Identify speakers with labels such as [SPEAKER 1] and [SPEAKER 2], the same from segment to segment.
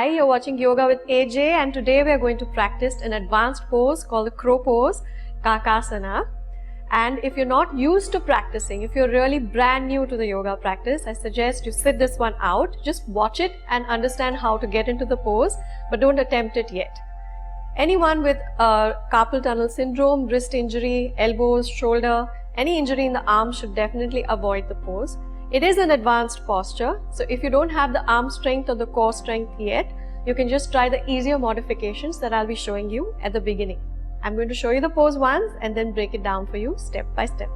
[SPEAKER 1] Hi, you're watching Yoga with AJ, and today we are going to practice an advanced pose called the crow pose, Kakasana. And if you're not used to practicing, if you're really brand new to the yoga practice, I suggest you sit this one out, just watch it and understand how to get into the pose, but don't attempt it yet. Anyone with carpal tunnel syndrome, wrist injury, elbows, shoulder, any injury in the arm should definitely avoid the pose. It is an advanced posture, so if you don't have the arm strength or the core strength yet, you can just try the easier modifications that I'll be showing you at the beginning. I'm going to show you the pose once and then break it down for you step by step.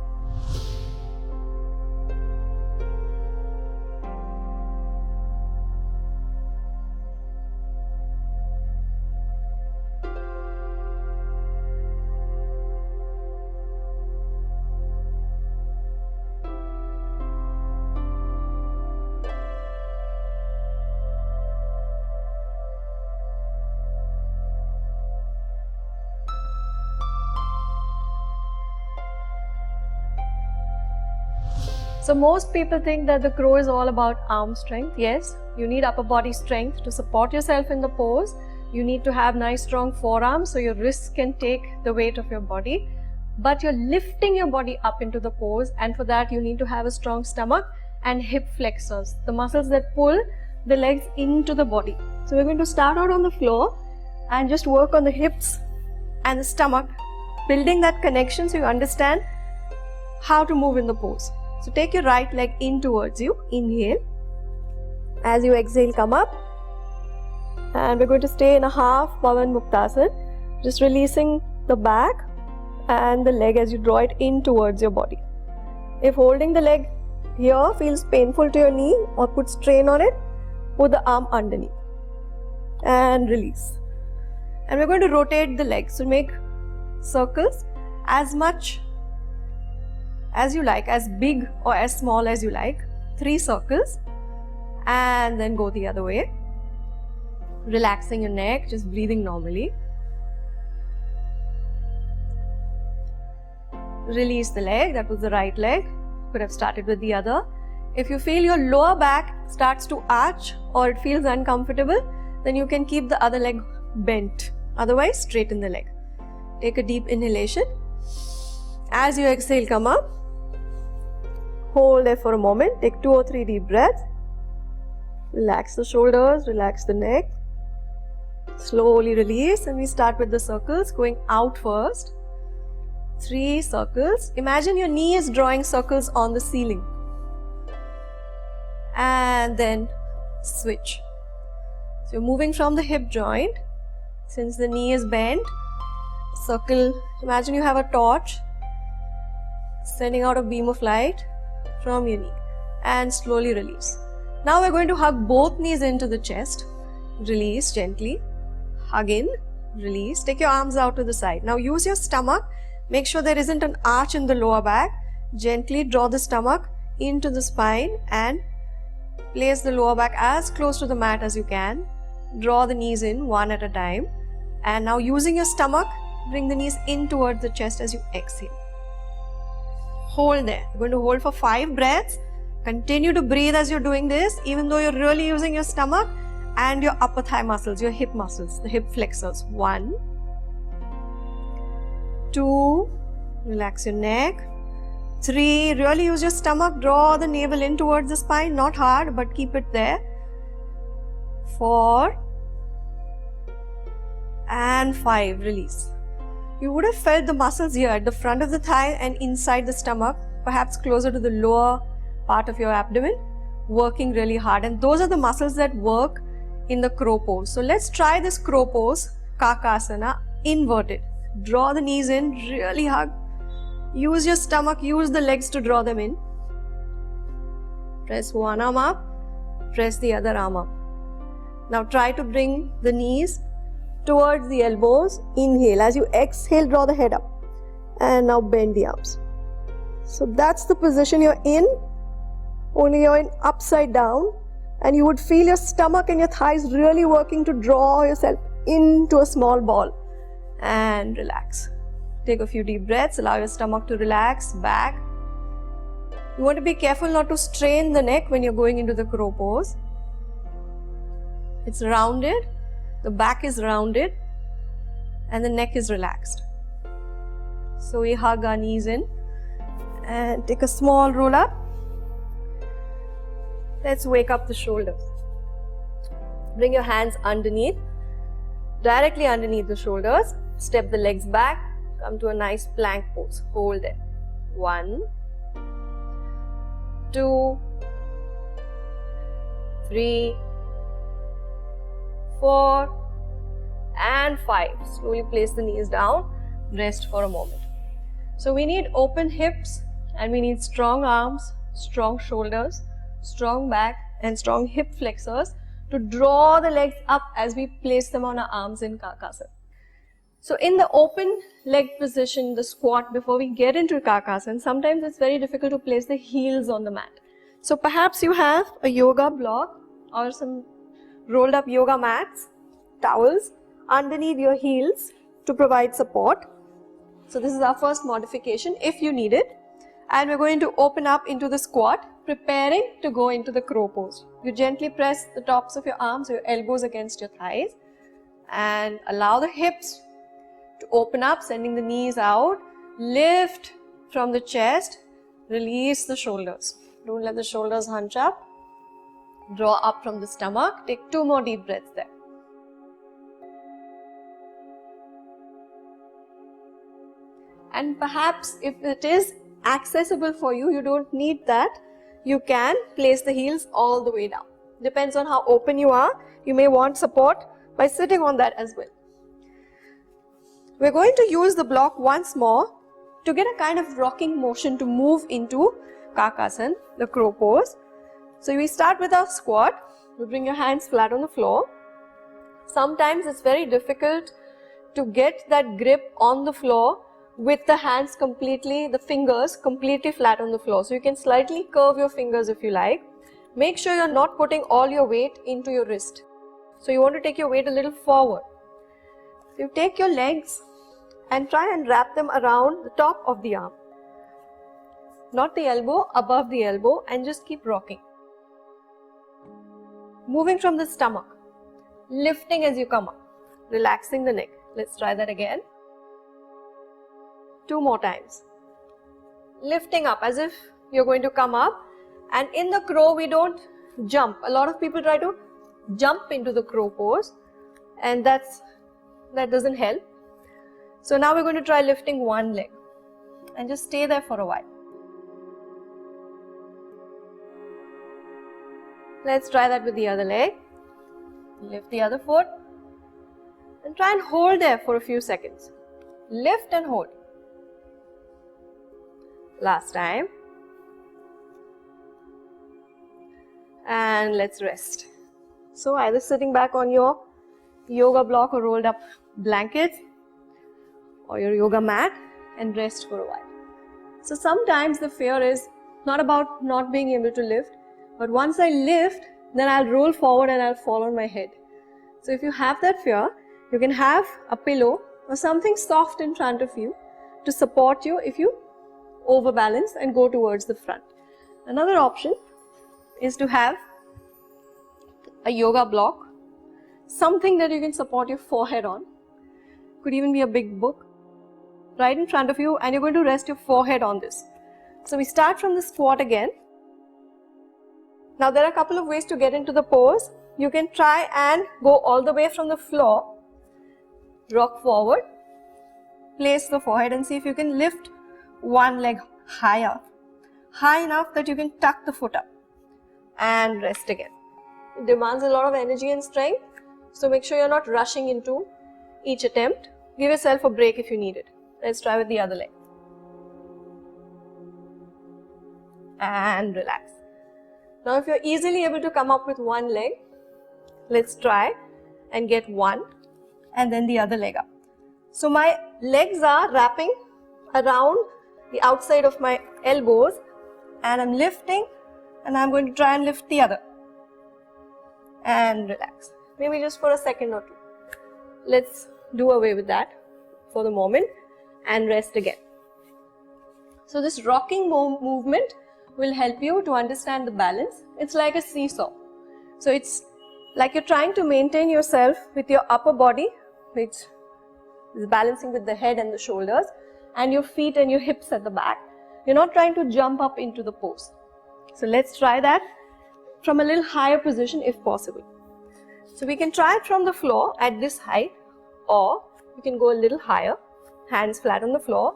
[SPEAKER 1] So most people think that the crow is all about arm strength. Yes, you need upper body strength to support yourself in the pose. You need to have nice strong forearms so your wrists can take the weight of your body. But you're lifting your body up into the pose, and for that you need to have a strong stomach and hip flexors, the muscles that pull the legs into the body. So we're going to start out on the floor and just work on the hips and the stomach, building that connection so you understand how to move in the pose. So take your right leg in towards you, inhale. As you exhale, come up. And we're going to stay in a half Pavan Muktasana, just releasing the back and the leg as you draw it in towards your body. If holding the leg here feels painful to your knee or put strain on it, put the arm underneath and release. And we're going to rotate the legs. So make circles as much as you like, as big or as small as you like, 3 circles, and then go the other way, relaxing your neck, just breathing normally. Release the leg, that was the right leg, could have started with the other. If you feel your lower back starts to arch or it feels uncomfortable, then you can keep the other leg bent, otherwise straighten the leg. Take a deep inhalation. As you exhale, come up. Hold there for a moment, take 2 or 3 deep breaths. Relax the shoulders, relax the neck. Slowly release, and we start with the circles, going out first. 3 circles. Imagine your knee is drawing circles on the ceiling. And then switch. So you're moving from the hip joint. Since the knee is bent, circle. Imagine you have a torch sending out a beam of light from your knee, and slowly release. Now we're going to hug both knees into the chest. Release gently. Hug in. Release. Take your arms out to the side. Now use your stomach. Make sure there isn't an arch in the lower back. Gently draw the stomach into the spine and place the lower back as close to the mat as you can. Draw the knees in one at a time. And now using your stomach, bring the knees in towards the chest as you exhale. Hold there. You're going to hold for 5 breaths. Continue to breathe as you're doing this, even though you're really using your stomach and your upper thigh muscles, your hip muscles, the hip flexors. 1, 2, relax your neck. 3, really use your stomach, draw the navel in towards the spine, not hard, but keep it there. 4, and 5, release. You would have felt the muscles here at the front of the thigh and inside the stomach, perhaps closer to the lower part of your abdomen, working really hard. And those are the muscles that work in the crow pose. So let's try this crow pose, Kakasana, inverted. Draw the knees in, really hug. Use your stomach, use the legs to draw them in. Press one arm up, press the other arm up. Now try to bring the knees towards the elbows. Inhale. As you exhale, draw the head up. And now bend the arms. So that's the position you're in. Only you're in upside down. And you would feel your stomach and your thighs really working to draw yourself into a small ball. And relax. Take a few deep breaths. Allow your stomach to relax back. You want to be careful not to strain the neck when you're going into the crow pose. It's rounded, the back is rounded, and the neck is relaxed. So we hug our knees in and take a small roll up. Let's wake up the shoulders. Bring your hands underneath, directly underneath the shoulders. Step the legs back, come to a nice plank pose. Hold it. 1, 2, 3, 4, and 5. Slowly place the knees down, rest for a moment. So we need open hips and we need strong arms, strong shoulders, strong back and strong hip flexors to draw the legs up as we place them on our arms in Kakasana. So in the open leg position, the squat, before we get into Kakasana, sometimes it's very difficult to place the heels on the mat. So perhaps you have a yoga block or some rolled up yoga mats, towels underneath your heels to provide support. So this is our first modification if you need it. And we're going to open up into the squat, preparing to go into the crow pose. You gently press the tops of your arms, your elbows against your thighs, and allow the hips to open up, sending the knees out. Lift from the chest, release the shoulders. Don't let the shoulders hunch up. Draw up from the stomach. Take 2 more deep breaths there. And perhaps if it is accessible for you, you don't need that. You can place the heels all the way down. Depends on how open you are. You may want support by sitting on that as well. We're going to use the block once more to get a kind of rocking motion to move into Kakasana, the crow pose. So we start with our squat. You bring your hands flat on the floor. Sometimes it's very difficult to get that grip on the floor with the hands completely, the fingers completely flat on the floor. So you can slightly curve your fingers if you like. Make sure you're not putting all your weight into your wrist. So you want to take your weight a little forward. So you take your legs and try and wrap them around the top of the arm. Not the elbow, above the elbow, and just keep rocking. Moving from the stomach, lifting as you come up, relaxing the neck. Let's try that again. 2 more times. Lifting up as if you're going to come up, and in the crow we don't jump. A lot of people try to jump into the crow pose, and that doesn't help. So now we're going to try lifting one leg and just stay there for a while. Let's try that with the other leg. Lift the other foot and try and hold there for a few seconds. Lift and hold. Last time. And let's rest. So either sitting back on your yoga block or rolled up blankets or your yoga mat and rest for a while. So sometimes the fear is not about not being able to lift, but once I lift, then I'll roll forward and I'll fall on my head. So if you have that fear, you can have a pillow or something soft in front of you to support you if you overbalance and go towards the front. Another option is to have a yoga block, something that you can support your forehead on. Could even be a big book right in front of you, and you're going to rest your forehead on this. So we start from the squat again. Now there are a couple of ways to get into the pose. You can try and go all the way from the floor, rock forward, place the forehead and see if you can lift one leg higher, high enough that you can tuck the foot up and rest again. It demands a lot of energy and strength, so make sure you're not rushing into each attempt. Give yourself a break if you need it. Let's try with the other leg. And relax. Now if you're easily able to come up with one leg, let's try and get one and then the other leg up. So my legs are wrapping around the outside of my elbows and I'm lifting, and I'm going to try and lift the other. And relax. Maybe just for a second or two. Let's do away with that for the moment and rest again. So this rocking movement will help you to understand the balance. It's like a seesaw. So it's like you're trying to maintain yourself with your upper body, which is balancing with the head and the shoulders, and your feet and your hips at the back. You're not trying to jump up into the pose. So let's try that from a little higher position if possible. So we can try it from the floor at this height, or you can go a little higher, hands flat on the floor,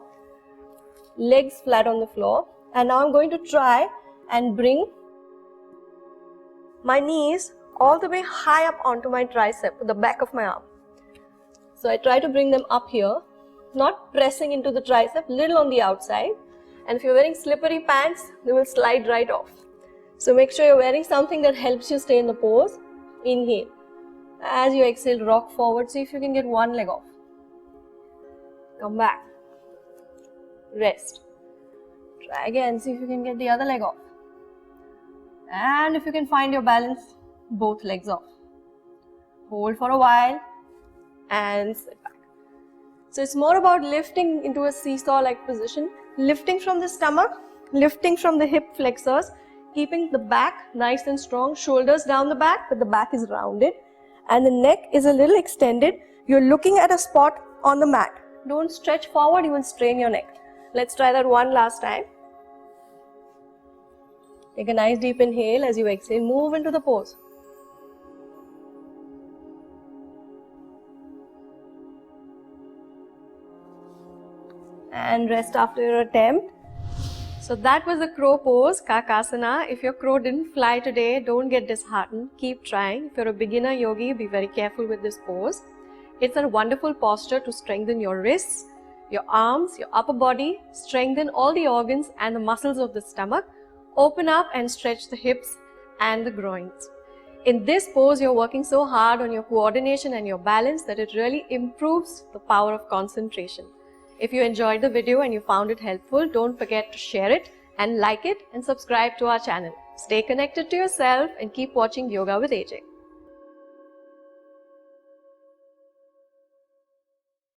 [SPEAKER 1] legs flat on the floor. And now I'm going to try and bring my knees all the way high up onto my tricep, the back of my arm. So I try to bring them up here, not pressing into the tricep, little on the outside. And if you're wearing slippery pants, they will slide right off. So make sure you're wearing something that helps you stay in the pose. Inhale. As you exhale, rock forward. See if you can get one leg off. Come back. Rest. Try again. See if you can get the other leg off. And if you can find your balance, both legs off. Hold for a while and sit back. So it's more about lifting into a seesaw-like position, lifting from the stomach, lifting from the hip flexors, keeping the back nice and strong, shoulders down the back, but the back is rounded and the neck is a little extended. You're looking at a spot on the mat. Don't stretch forward, you will strain your neck. Let's try that one last time. Take a nice deep inhale. As you exhale, move into the pose. And rest after your attempt. So that was the crow pose, Kakasana. If your crow didn't fly today, don't get disheartened. Keep trying. If you're a beginner yogi, be very careful with this pose. It's a wonderful posture to strengthen your wrists, your arms, your upper body, strengthen all the organs and the muscles of the stomach. Open up and stretch the hips and the groins. In this pose, you're working so hard on your coordination and your balance that it really improves the power of concentration. If you enjoyed the video and you found it helpful, don't forget to share it and like it and subscribe to our channel. Stay connected to yourself and keep watching Yoga with AJ.